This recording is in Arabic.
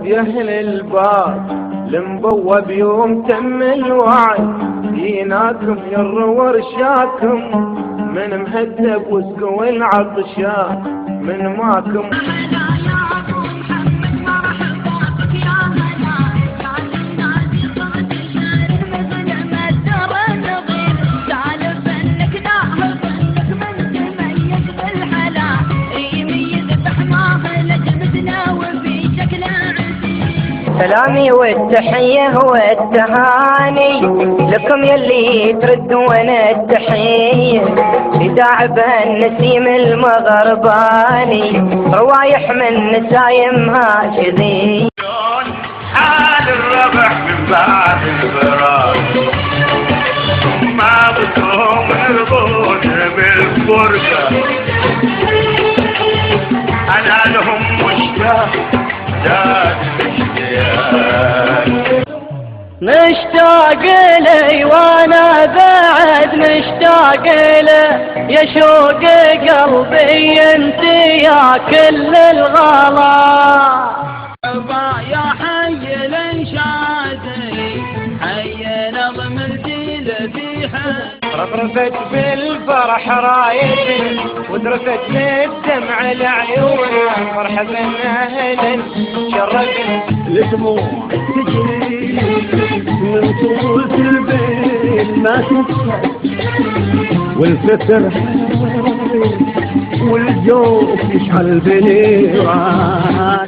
يا اهل الباب المبوب يوم تم الوعد جيناكم يروى رشاكم من مهدب وسقوا العطشان من ماكم. سلامي والتحية والتهاني لكم يلي تردون التحية بداعب النسيم المغرباني روايح من نسايمها شذي. حال الربح من بعد الفراق ما بدهم يرضون بالفرقة أنا لهم مشتاق مشتاق لي وانا بعد مشتاق له يا شوق قلبي انت يا كل الغلا. يا حي الانشادي حي نظم الجيل في حي رفرفت بالفرح رايد ودرفت بالدمع العيون مرحبا اهلا شرفنا الدموع تجري من طول البيت ما تنسى والفكر والجوف يشعل بنيران